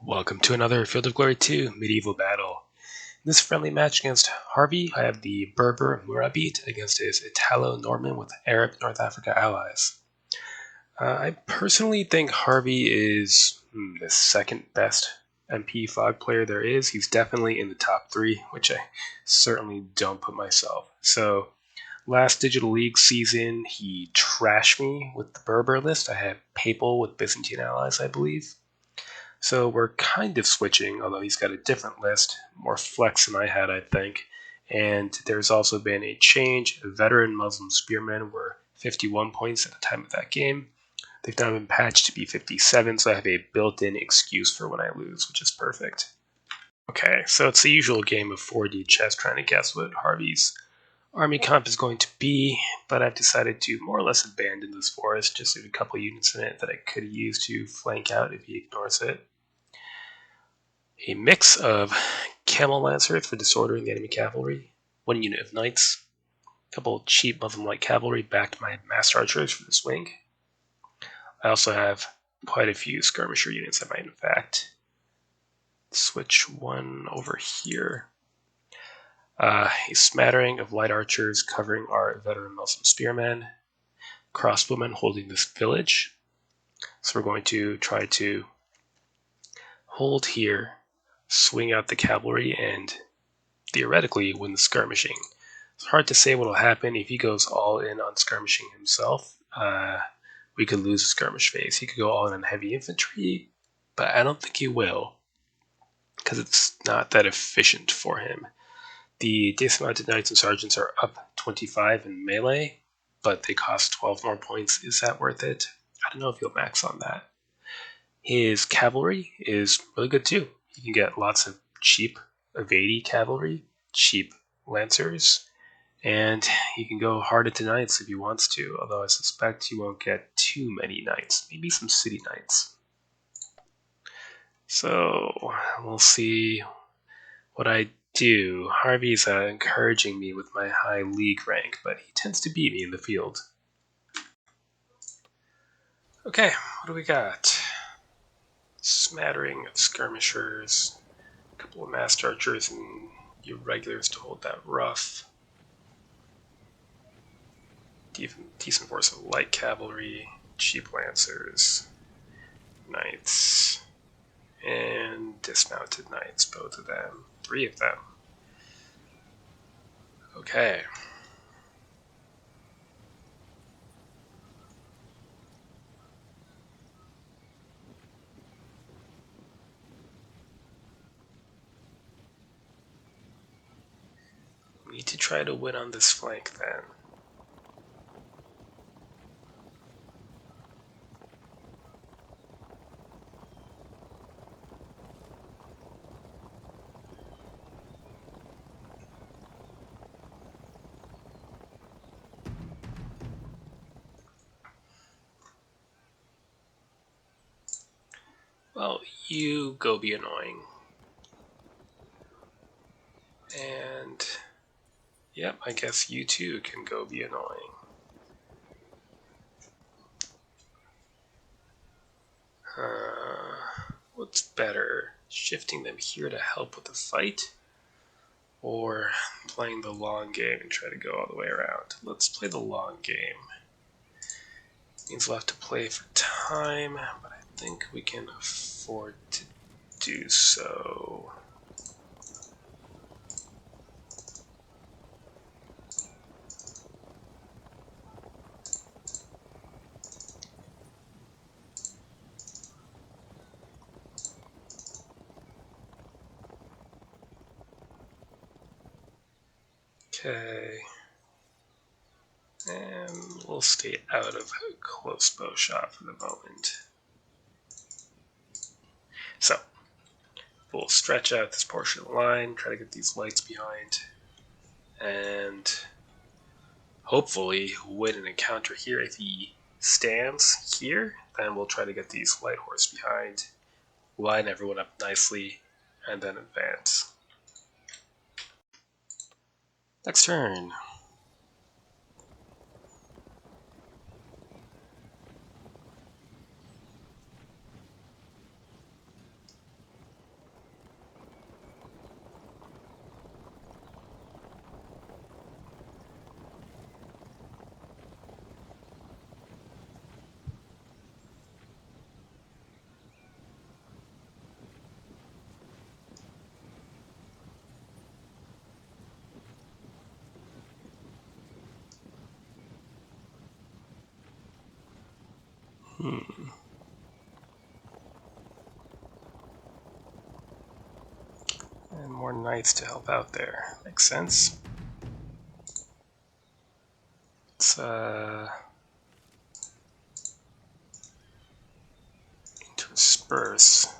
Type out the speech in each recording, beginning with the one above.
Welcome to another Field of Glory 2 medieval battle. In this friendly match against Harvey, I have the Berber Murabit against his Italo-Norman with Arab North Africa allies. I personally think Harvey is the second best MP fog player there is. He's definitely in the top 3, which I certainly don't put myself. So, last Digital League season, he trashed me with the Berber list. I had Papal with Byzantine allies, I believe. So we're kind of switching, although he's got a different list, more flex than I had, I think. And there's also been a change. Veteran Muslim spearmen were 51 points at the time of that game. They've now been patched to be 57, so I have a built-in excuse for when I lose, which is perfect. Okay, so it's the usual game of 4D chess trying to guess what Harvey's army comp is going to be, but I've decided to more or less abandon this forest, just leave a couple units in it that I could use to flank out if he ignores it. A mix of camel lancers for disordering the enemy cavalry, 1 unit of knights, a couple of cheap Muslim light cavalry backed by master archers for the swing. I also have quite a few skirmisher units I might in fact switch one over here. A smattering of light archers covering our veteran Muslim spearmen, crossbowmen holding this village. So we're going to try to hold here, swing out the cavalry, and theoretically win the skirmishing. It's hard to say what will happen if he goes all in on skirmishing himself. We could lose the skirmish phase. He could go all in on heavy infantry, but I don't think he will, because it's not that efficient for him. The dismounted knights and sergeants are up 25 in melee, but they cost 12 more points. Is that worth it? I don't know if he'll max on that. His cavalry is really good too. You can get lots of cheap evading cavalry, cheap lancers, and he can go hard into knights if he wants to, although I suspect he won't get too many knights, maybe some city knights. So we'll see what I do. Harvey's encouraging me with my high league rank, but he tends to beat me in the field. Okay, what do we got? Smattering of skirmishers, a couple of master archers and irregulars to hold that rough. Decent force of light cavalry, cheap lancers, knights, and dismounted knights, both of them. 3 of them. Okay. We need to try to win on this flank then. Well, you go be annoying. And yep, I guess you too can go be annoying. What's better? Shifting them here to help with the fight? Or playing the long game and try to go all the way around? Let's play the long game. Means we'll have to play for time, but I think we can afford to do so. Okay. And we'll stay out of close bow shot for the moment. So, we'll stretch out this portion of the line, try to get these lights behind, and hopefully win an encounter here. If he stands here, then we'll try to get these light horse behind, line everyone up nicely, and then advance. Next turn. And more knights to help out there. Makes sense. Let's intersperse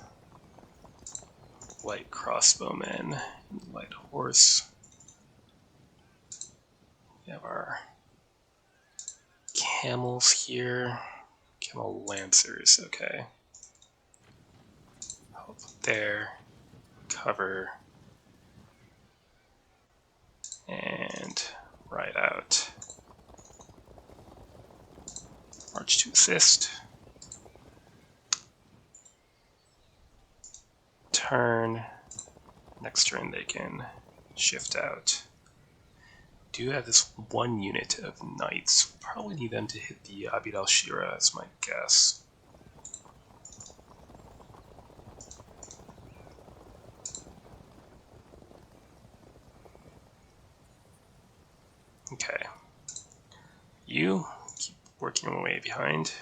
light crossbowmen and light horse. We have our camels here. Camel lancers, okay. Help there. Cover. And ride out. March to assist. Turn. Next turn they can shift out. Do have this one unit of knights. Probably need them to hit the Abid al-Shira as my guess. Okay. You keep working your way behind.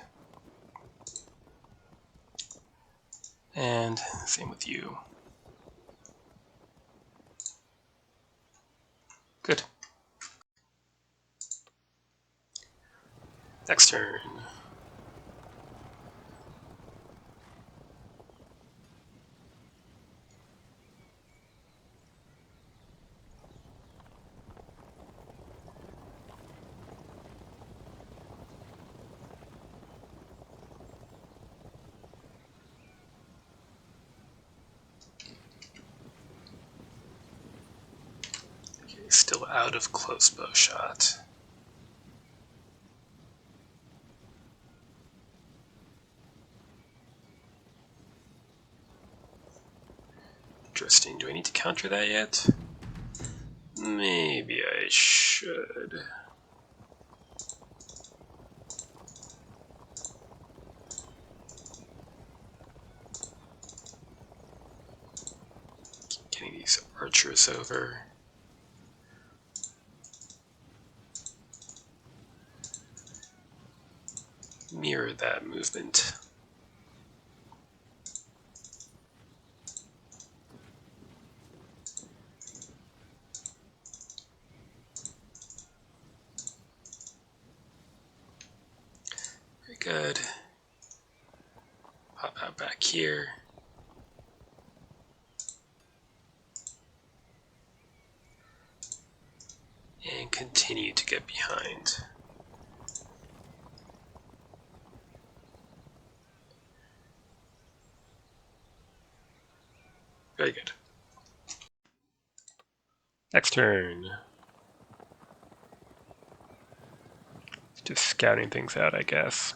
And same with you. Good. Next turn. Okay, still out of close bow shot. Interesting. Do I need to counter that yet? Maybe I should. Keep getting these archers over. Mirror that movement. Very good. Pop out back here. And continue to get behind. Very good. Next turn. Just scouting things out, I guess.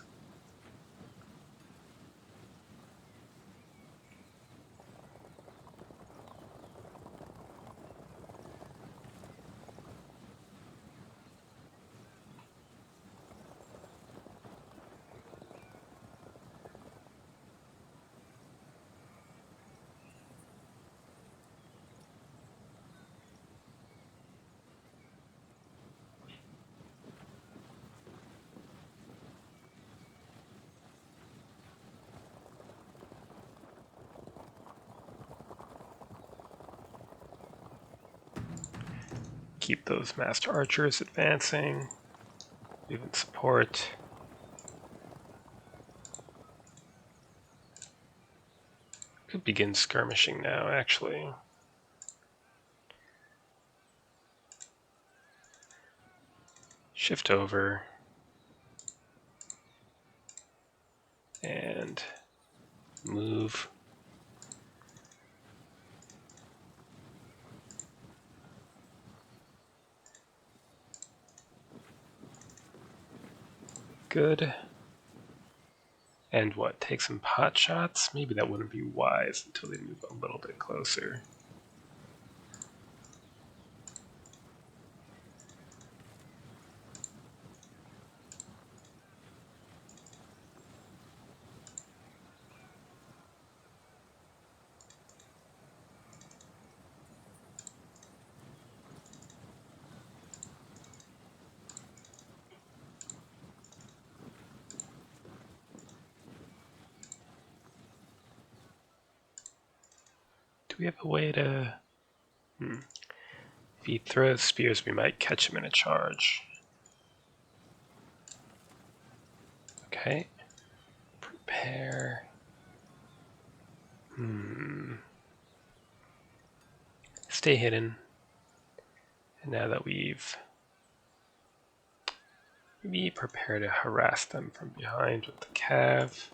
Keep those master archers advancing. Even support. Could begin skirmishing now, actually. Shift over. And move. Good. And what, take some pot shots? Maybe that wouldn't be wise until they move a little bit closer. we have a way to... If he throws spears, we might catch him in a charge. Okay. Prepare. Stay hidden. And now that we've... Maybe prepare to harass them from behind with the cav.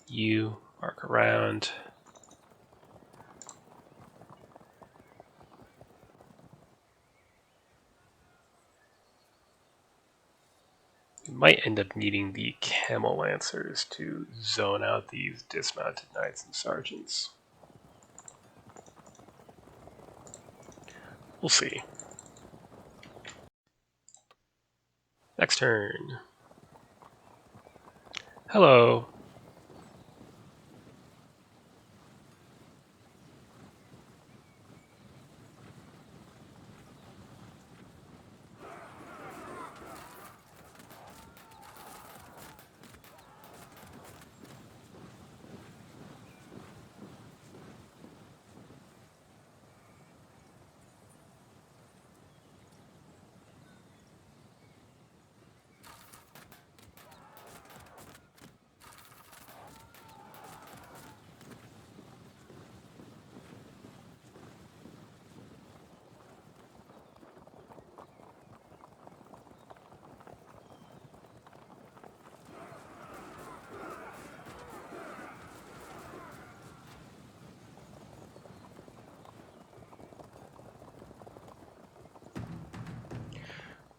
You arc around. We might end up needing the camel lancers to zone out these dismounted knights and sergeants. We'll see. Next turn. Hello.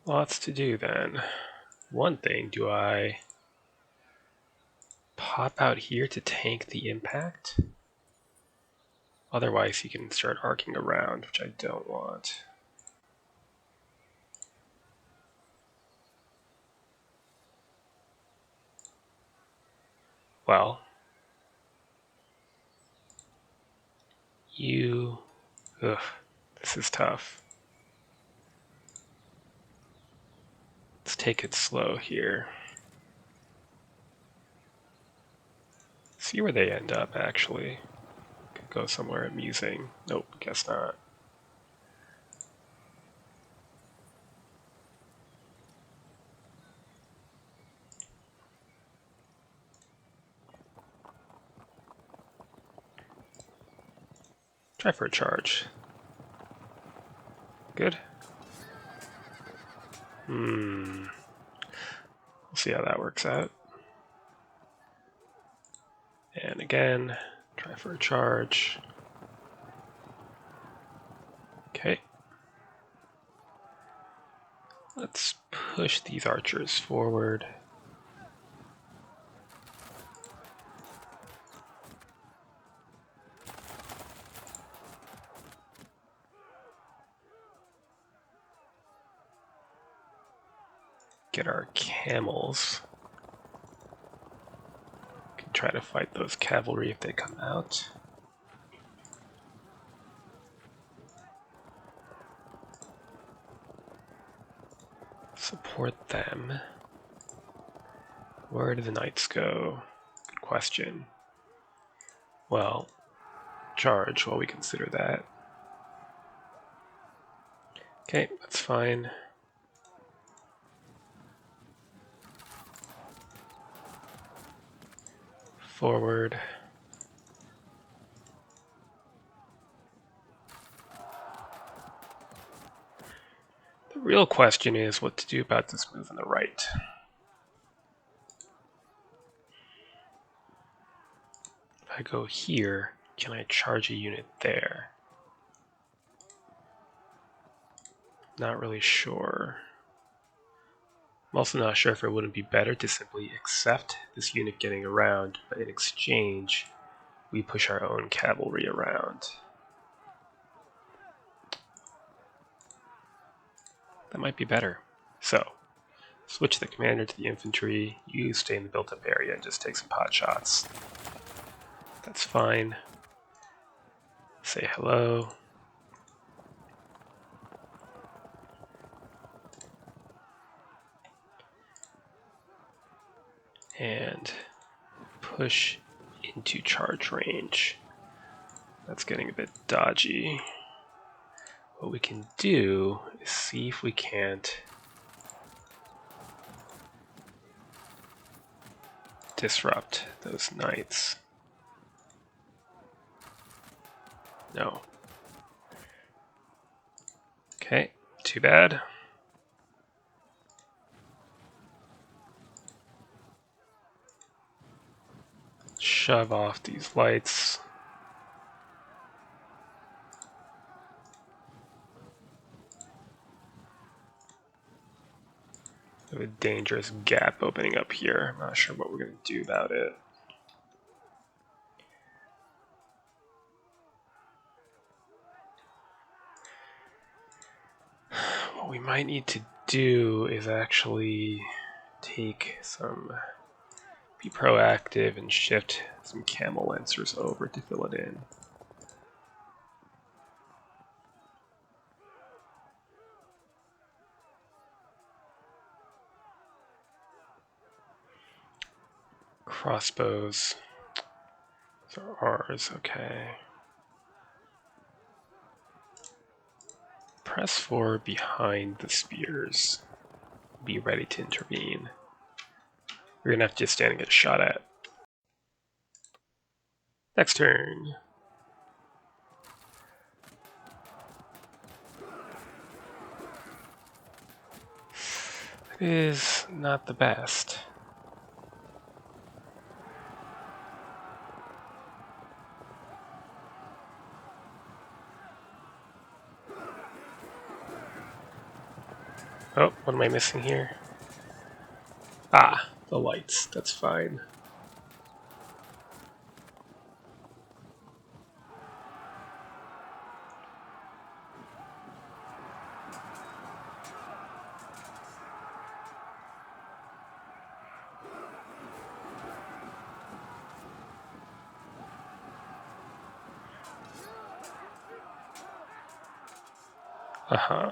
Lots to do then. One thing, do I pop out here to tank the impact? Otherwise he can start arcing around, which I don't want. Well, this is tough. Let's take it slow here. See where they end up, actually. Could go somewhere amusing. Nope, guess not. Try for a charge. Good. We'll see how that works out. And again, try for a charge. Okay. Let's push these archers forward. Get our camels. Can try to fight those cavalry if they come out. Support them. Where do the knights go? Good question. Well, charge while we consider that. Okay, that's fine. Forward. The real question is what to do about this move on the right. If I go here, can I charge a unit there? Not really sure. I'm also not sure if it wouldn't be better to simply accept this unit getting around, but in exchange, we push our own cavalry around. That might be better. So, switch the commander to the infantry, you stay in the built-up area and just take some pot shots. That's fine. Say hello. And push into charge range. That's getting a bit dodgy. What we can do is see if we can't disrupt those knights. No. Okay, too bad. Shove off these lights. We have a dangerous gap opening up here. I'm not sure what we're going to do about it. What we might need to do is actually be proactive and shift some camel lancers over to fill it in. Crossbows. Those are ours, okay. Press forward behind the spears. Be ready to intervene. We're gonna have to just stand and get shot at. Next turn. It is not the best. Oh, what am I missing here? Ah, the lights. That's fine. Uh-huh.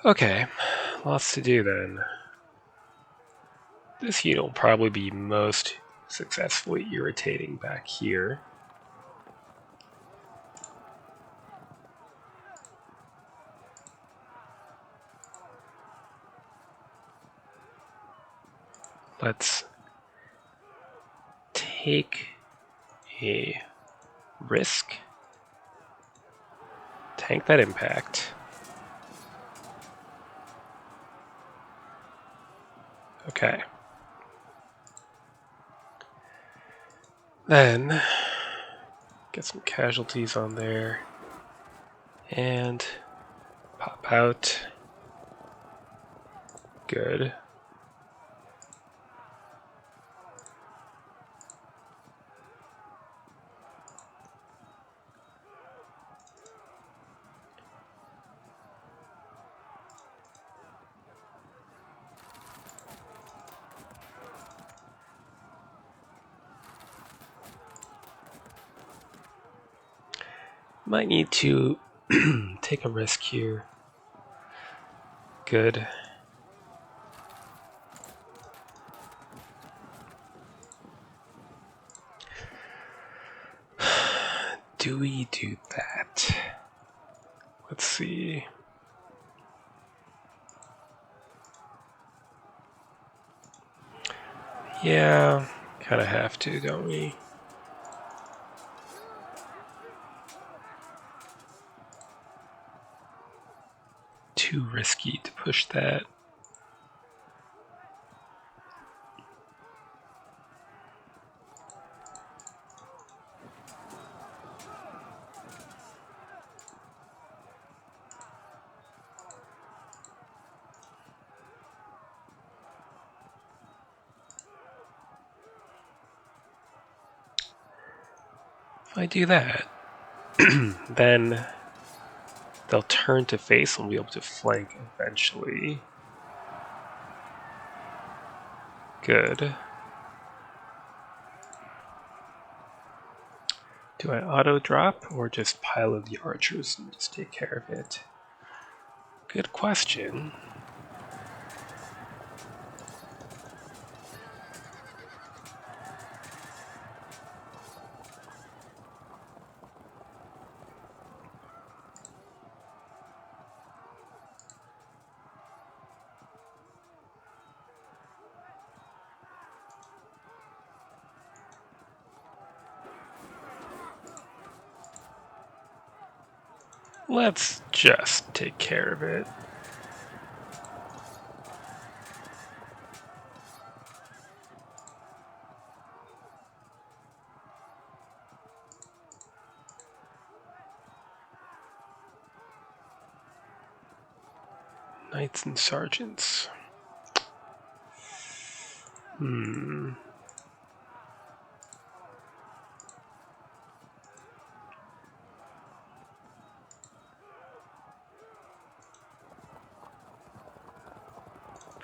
Okay, lots to do then. This unit will probably be most successfully irritating back here. Let's take a risk. Tank that impact. Okay. Then get some casualties on there and pop out. Good. Might need to take a risk here. Good. Do we do that? Let's see. Yeah, kind of have to, don't we? Too risky to push that. If I do that, then they'll turn to face and we'll be able to flank eventually. good. Do I auto drop or just pile in the archers and just take care of it? Good question. Let's just take care of it. Knights and sergeants.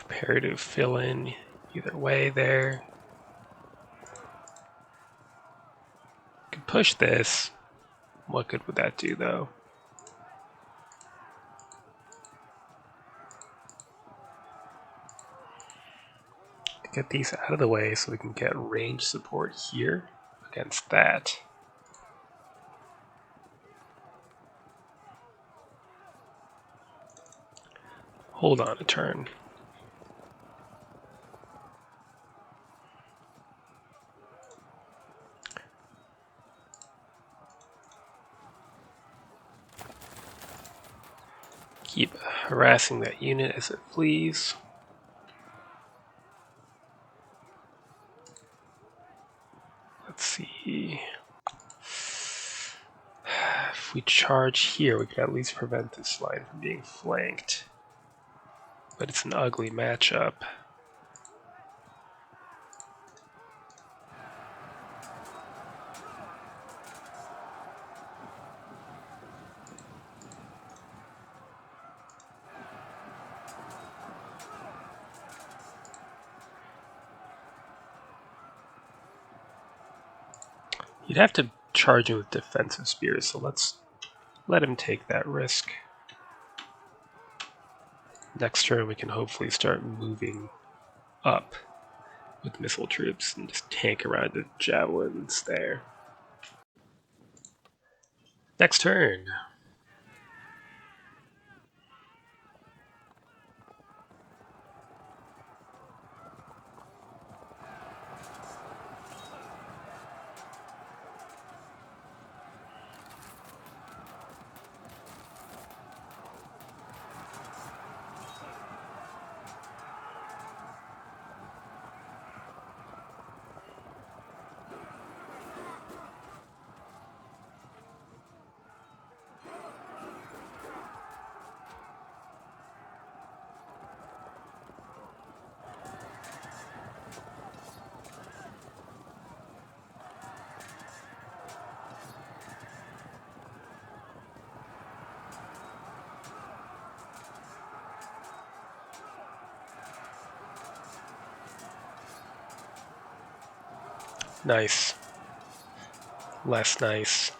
Prepare to fill in either way there. Could push this. What good would that do, though? Get these out of the way so we can get range support here against that. Hold on a turn. Keep harassing that unit as it flees. Let's see. If we charge here, we can at least prevent this line from being flanked. But it's an ugly matchup. You'd have to charge him with defensive spears, so let's let him take that risk. Next turn we can hopefully start moving up with missile troops and just tank around the javelins there. Next turn. Nice. Less nice.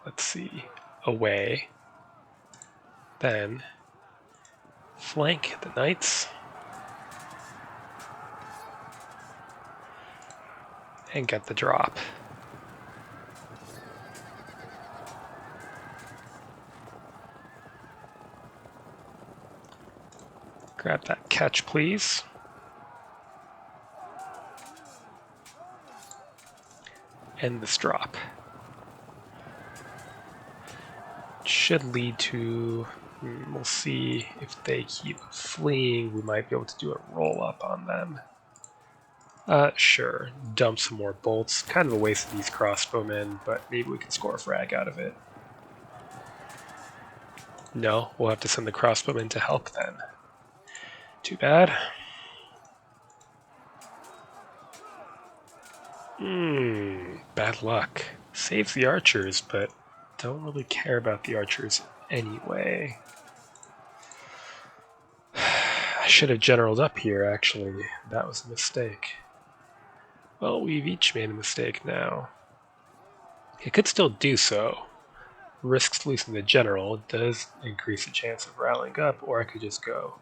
Let's see, away, then flank the knights, and get the drop. Grab that catch, please. End this drop. Should lead to, we'll see if they keep fleeing, we might be able to do a roll up on them. Sure. Dump some more bolts. Kind of a waste of these crossbowmen, but maybe we can score a frag out of it. No, we'll have to send the crossbowmen to help then. Too bad. Bad luck. Saves the archers, but don't really care about the archers anyway. I should have generaled up here, actually. That was a mistake. Well, we've each made a mistake now. It could still do so. Risks losing the general. It does increase the chance of rallying up, or I could just go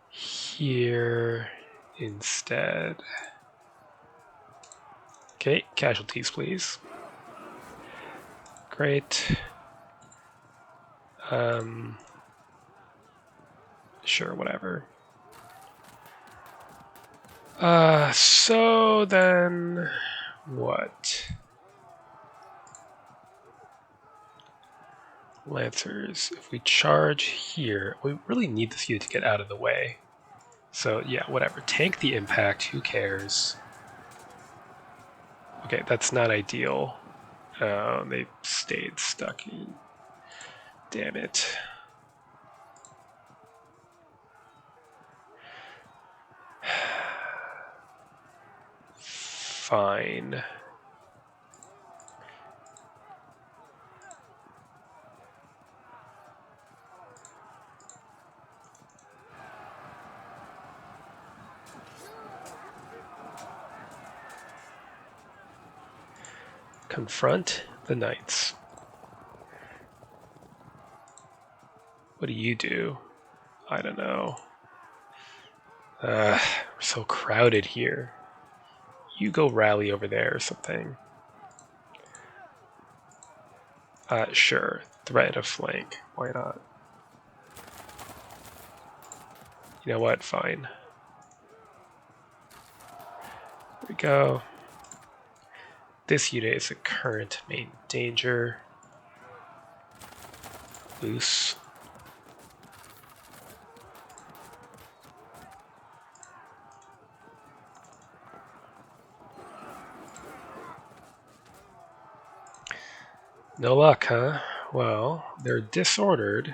here instead. Okay, casualties, please. Great. Sure, whatever. So then, what? Lancers, if we charge here, we really need this unit to get out of the way. So yeah, whatever. Tank the impact, who cares? Okay, that's not ideal. They stayed stuck in. Damn it. Fine. Confront the knights. What do you do? I don't know. We're so crowded here. You go rally over there or something. Sure. Threat of flank. Why not? You know what? Fine. There we go. This unit is a current main danger. Loose. No luck, huh? Well, they're disordered,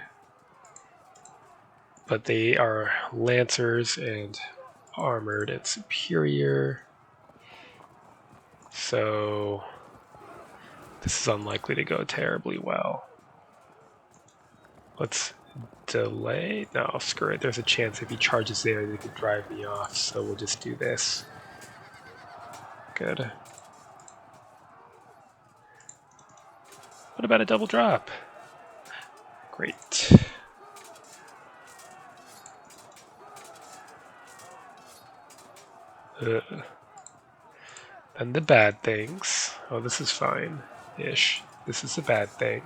but they are lancers and armored and superior. So this is unlikely to go terribly well. Let's delay. No, screw it. There's a chance if he charges there, they could drive me off. So we'll just do this. Good. What about a double drop? Great. And the bad things. Oh, this is fine-ish. This is a bad thing.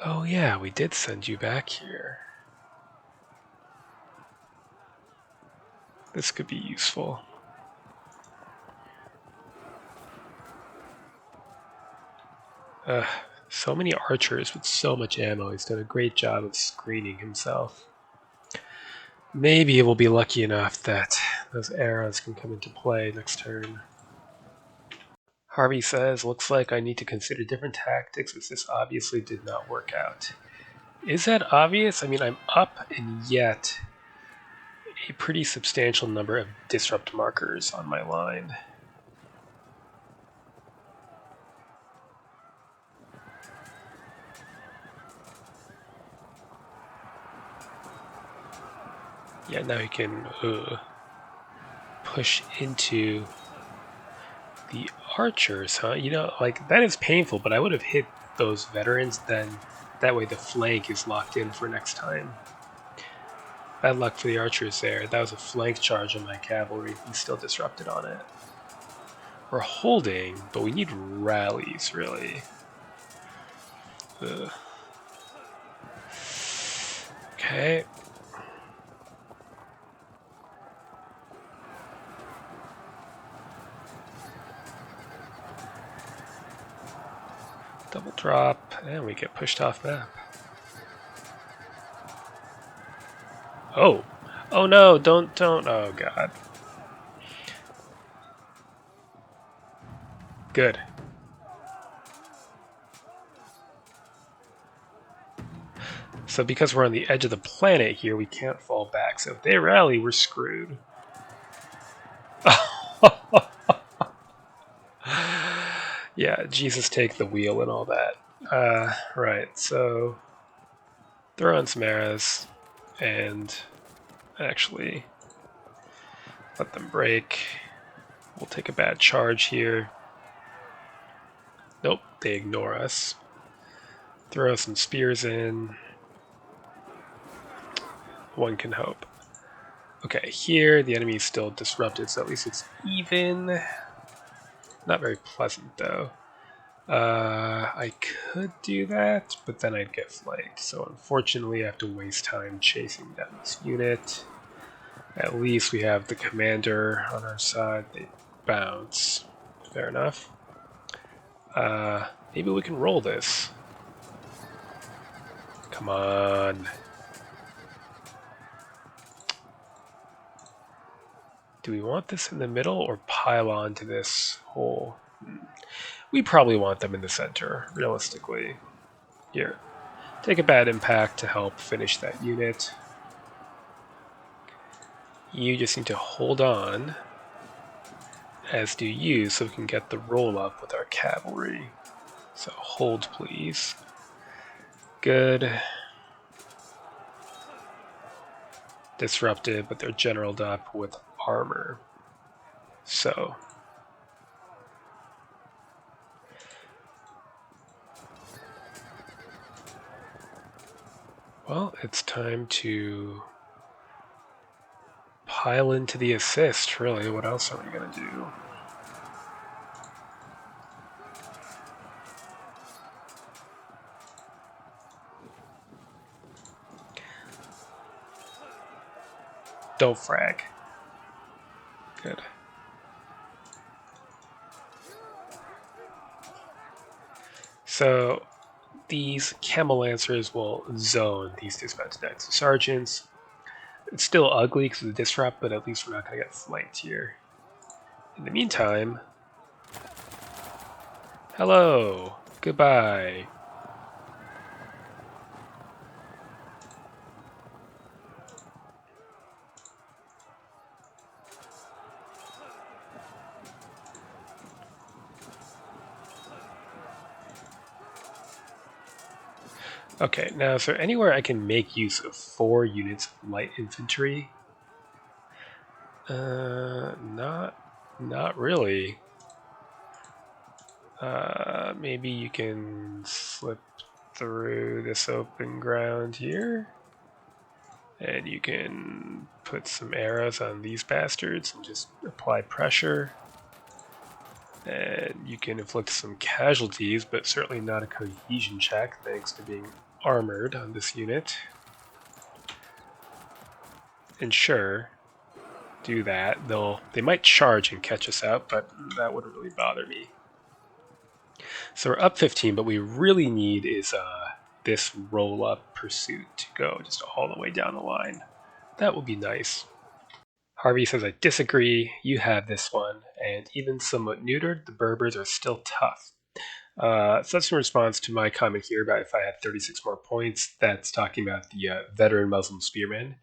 Oh yeah, we did send you back here. This could be useful. So many archers with so much ammo. He's done a great job of screening himself. Maybe we'll be lucky enough that those arrows can come into play next turn. Harvey says, looks like I need to consider different tactics as this obviously did not work out. Is that obvious? I mean, I'm up and yet a pretty substantial number of disrupt markers on my line. Yeah, now you can push into the archers, huh? You know, like, that is painful, but I would have hit those veterans, then that way the flank is locked in for next time. Bad luck for the archers there. That was a flank charge on my cavalry. He's still disrupted on it. We're holding, but we need rallies, really. Ugh. Okay. Double drop, and we get pushed off map. Oh! Oh no, don't, oh god. Good. So because we're on the edge of the planet here, we can't fall back. So if they rally, we're screwed. Yeah, Jesus take the wheel and all that. Right, so throw on some arrows and actually let them break. We'll take a bad charge here. Nope, they ignore us. Throw some spears in. One can hope. Okay, here the enemy is still disrupted, so at least it's even. Not very pleasant though. I could do that, but then I'd get flanked. So unfortunately I have to waste time chasing down this unit. At least we have the commander on our side. They bounce. Fair enough. Maybe we can roll this. Come on. Do we want this in the middle or pile on to this hole? We probably want them in the center, realistically. Here. Take a bad impact to help finish that unit. You just need to hold on, as do you, so we can get the roll up with our cavalry. So hold, please. Good. Disrupted, but they're generaled up with armor. So. Well, it's time to pile into the assist, really. What else are we going to do? Don't frag. Good. So these camel lancers will zone these dispatch knights and sergeants. It's still ugly because of the disrupt, but at least we're not going to get flanked here. In the meantime, hello, goodbye. Okay, now is there anywhere I can make use of 4 units of light infantry? Not really. Maybe you can slip through this open ground here, and you can put some arrows on these bastards and just apply pressure. And you can inflict some casualties, but certainly not a cohesion check, thanks to being armored on this unit. And sure, do that. They might charge and catch us out, but that wouldn't really bother me. So we're up 15, but we really need is this roll-up pursuit to go just all the way down the line. That would be nice. Harvey says, I disagree. You have this one. And even somewhat neutered, the Berbers are still tough. So that's in response to my comment here about if I had 36 more points. That's talking about the veteran Muslim spearmen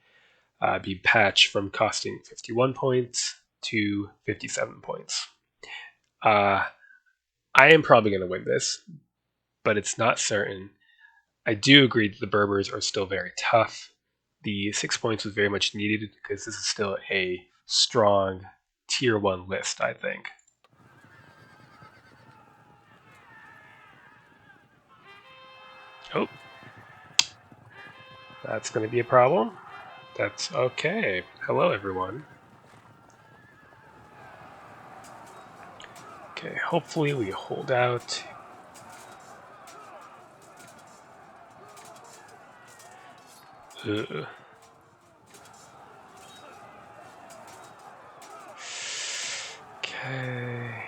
being patched from costing 51 points to 57 points. I am probably going to win this, but it's not certain. I do agree that the Berbers are still very tough. The 6 points was very much needed because this is still a strong tier 1 list, I think. Oh, that's going to be a problem. That's okay. Hello, everyone. Okay, hopefully we hold out. Ugh. Okay.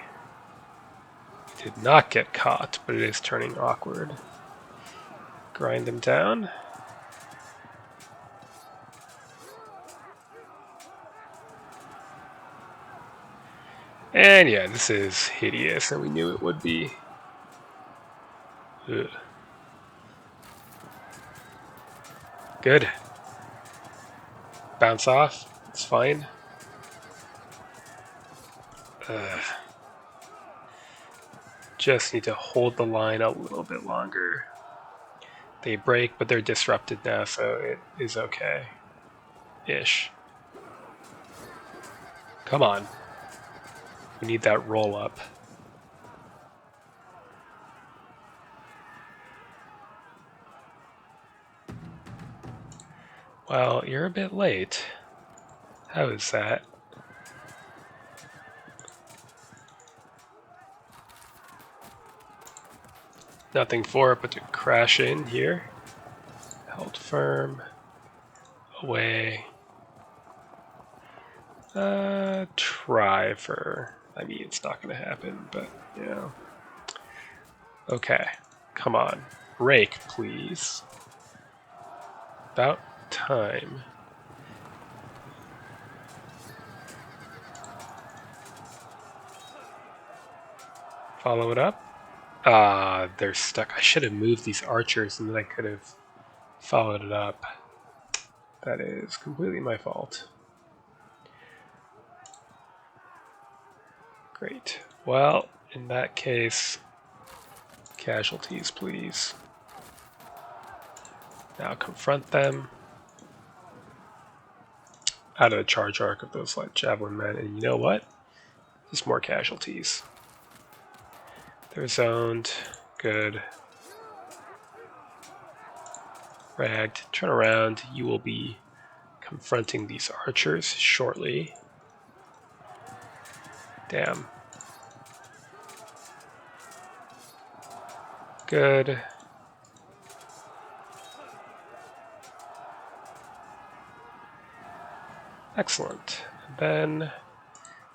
Did not get caught, but it is turning awkward. Grind them down. And yeah, this is hideous, and we knew it would be. Ugh. Good. Bounce off. It's fine. Just need to hold the line a little bit longer. They break, but they're disrupted now, so it is okay. Ish. Come on. We need that roll up. Well, you're a bit late. How is that? Nothing for it but to crash in here. Held firm. Away. Try for... I mean, it's not going to happen, but, you know. Okay. Come on. Rake, please. About time. Follow it up. They're stuck. I should have moved these archers and then I could have followed it up. That is completely my fault. Great. Well, in that case, casualties, please. Now confront them. Out of the charge arc of those light javelin men, and you know what? Just more casualties. They're zoned. Good. Ragged. Turn around. You will be confronting these archers shortly. Damn. Good. Excellent. And then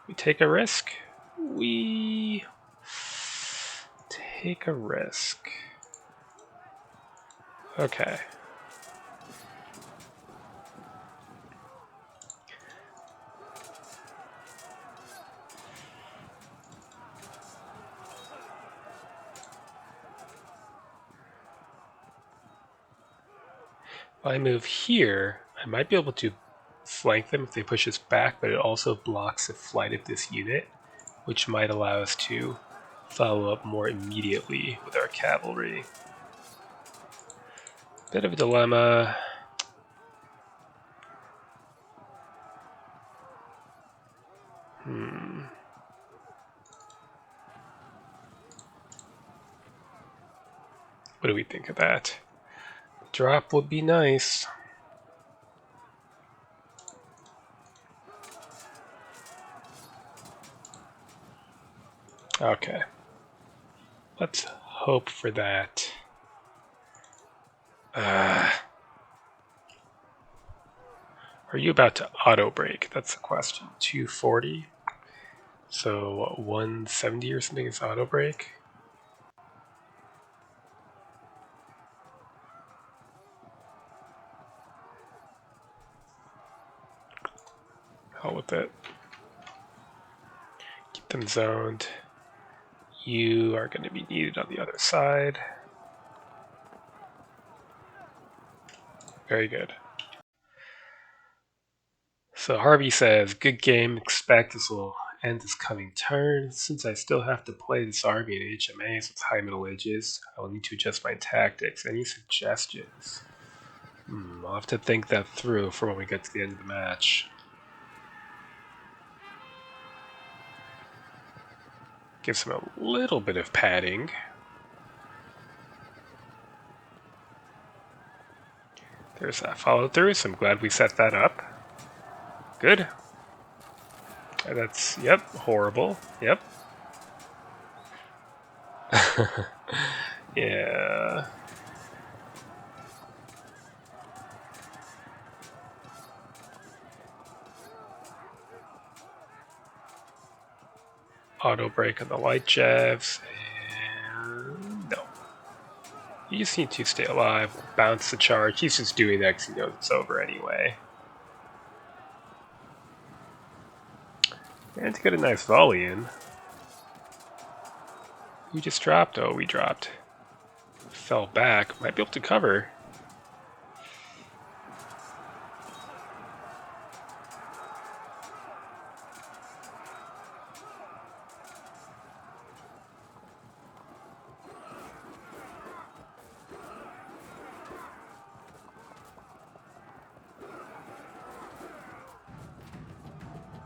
we take a risk. We take a risk. Okay. If I move here, I might be able to flank them if they push us back, but it also blocks the flight of this unit, which might allow us to follow up more immediately with our cavalry. Bit of a dilemma. What do we think of that? Drop would be nice. Okay. Let's hope for that. Are you about to auto break? That's the question. 240. So 170 or something is auto break. Hell with it. Keep them zoned. You are going to be needed on the other side. Very good. So Harvey says, good game, expect this will end this coming turn. Since I still have to play this army in HMAs with high middle ages, I will need to adjust my tactics. Any suggestions? I'll have to think that through for when we get to the end of the match. Gives him a little bit of padding. There's that follow through, so I'm glad we set that up. Good. That's, yep, horrible. Yep. Yeah. Auto break on the light jabs, And no. You just need to stay alive, bounce the charge. He's just doing that because he knows it's over anyway. And to get a nice volley in. We just dropped. Oh, we dropped. Fell back. Might be able to cover.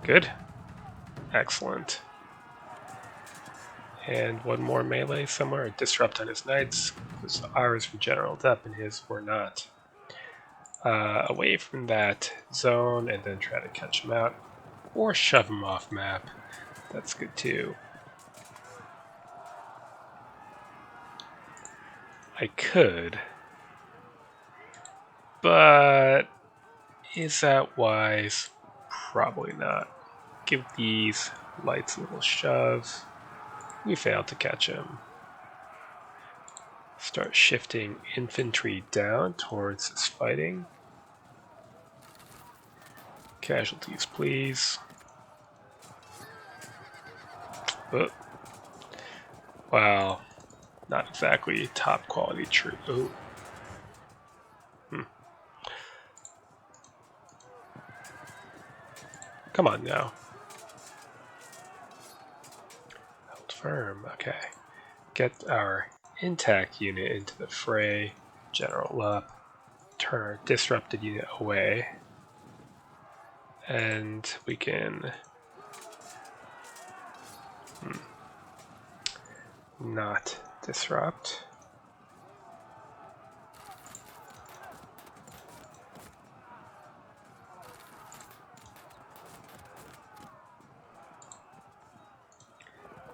Good. Excellent. And one more melee somewhere. Disrupt on his knights. Because ours were generaled up and his were not. Away from that zone and then try to catch him out. Or shove him off map. That's good too. I could. But is that wise? Probably not. Give these lights a little shove. We failed to catch him. Start shifting infantry down towards this fighting. Casualties, please. Oh. Wow. Not exactly top quality troop. Oh. Come on now. Hold firm. Okay. Get our intact unit into the fray. General up. Turn our disrupted unit away. And we can not disrupt.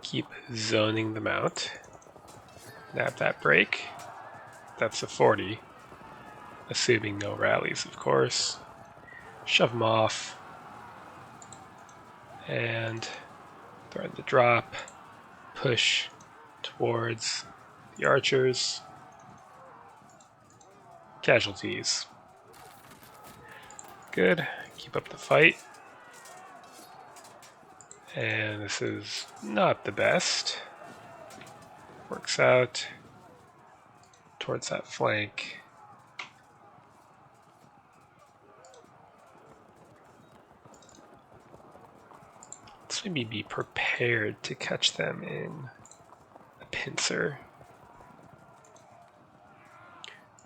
Keep zoning them out. Nab that break. That's a 40. Assuming no rallies, of course. Shove them off. And thread the drop. Push towards the archers. Casualties. Good. Keep up the fight. And this is not the best. Works out towards that flank. Let's maybe be prepared to catch them in a pincer.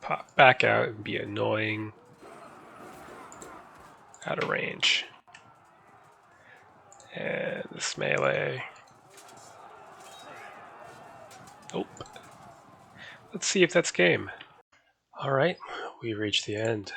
Pop back out and be annoying. Out of range. And this melee. Oh. Let's see if that's game. Alright, we reached the end.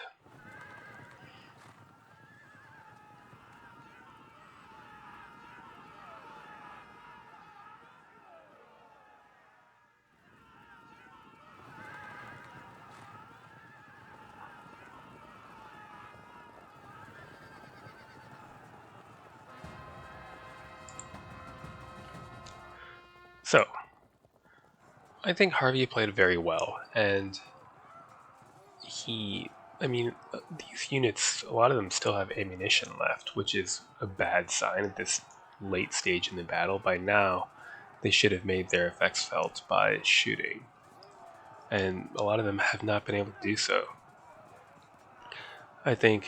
So, I think Harvey played very well, and these units, a lot of them still have ammunition left, which is a bad sign at this late stage in the battle. By now, they should have made their effects felt by shooting, and a lot of them have not been able to do so. I think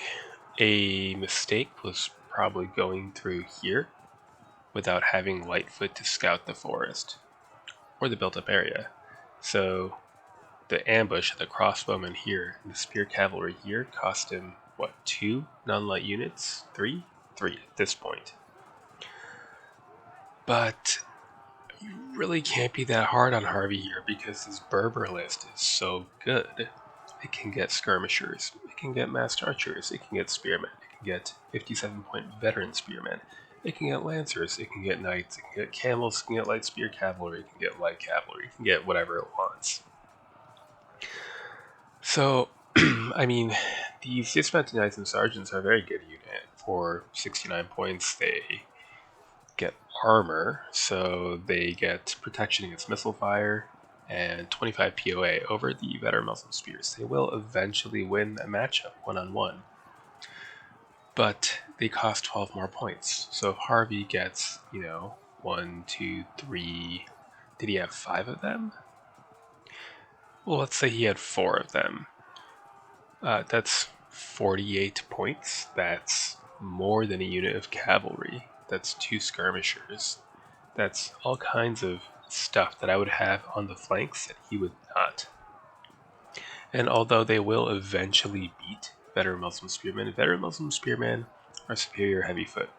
a mistake was probably going through here without having Lightfoot to scout the forest or the built-up area. So the ambush of the crossbowmen here and the spear cavalry here cost him, what, 2 non-light units? 3? 3 at this point. But you really can't be that hard on Harvey here because his Berber list is so good. It can get skirmishers, it can get masked archers, it can get spearmen, it can get 57-point veteran spearmen, it can get lancers, it can get knights, it can get camels, it can get light spear cavalry, it can get light cavalry, it can get whatever it wants. So, I mean, these dismounted knights and sergeants are a very good unit. For 69 points, they get armor, so they get protection against missile fire and 25 POA over the veteran Muslim spears. They will eventually win a matchup one-on-one, but they cost 12 more points. So if Harvey gets, 1, 2, 3, did he have 5 of them? Well, let's say he had 4 of them. That's 48 points. That's more than a unit of cavalry. That's 2 skirmishers. That's all kinds of stuff that I would have on the flanks that he would not. And although they will eventually beat veteran Muslim spearmen are superior heavy foot.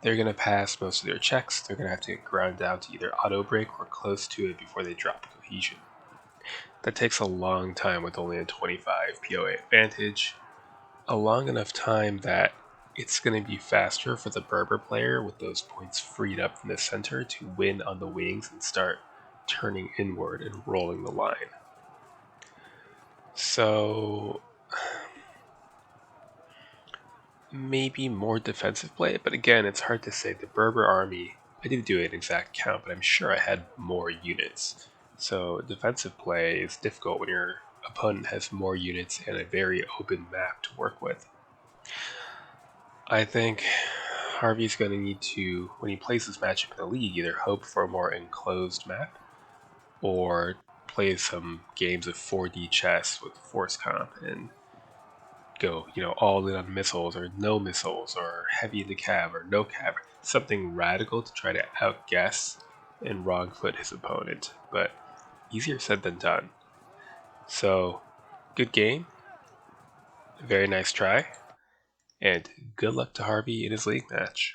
They're going to pass most of their checks. They're going to have to get ground down to either auto break or close to it before they drop cohesion. That takes a long time with only a 25 POA advantage. A long enough time that it's going to be faster for the Berber player with those points freed up from the center to win on the wings and start turning inward and rolling the line. So maybe more defensive play, but again, it's hard to say. The Berber army, I didn't do an exact count, but I'm sure I had more units. So defensive play is difficult when your opponent has more units and a very open map to work with. I think Harvey's going to need to, when he plays this matchup in the league, either hope for a more enclosed map or play some games of 4D chess with force comp and go, all in on missiles or no missiles or heavy in the cav or no cav. Something radical to try to outguess and wrong foot his opponent. But easier said than done. So, good game. Very nice try. And good luck to Harvey in his league match.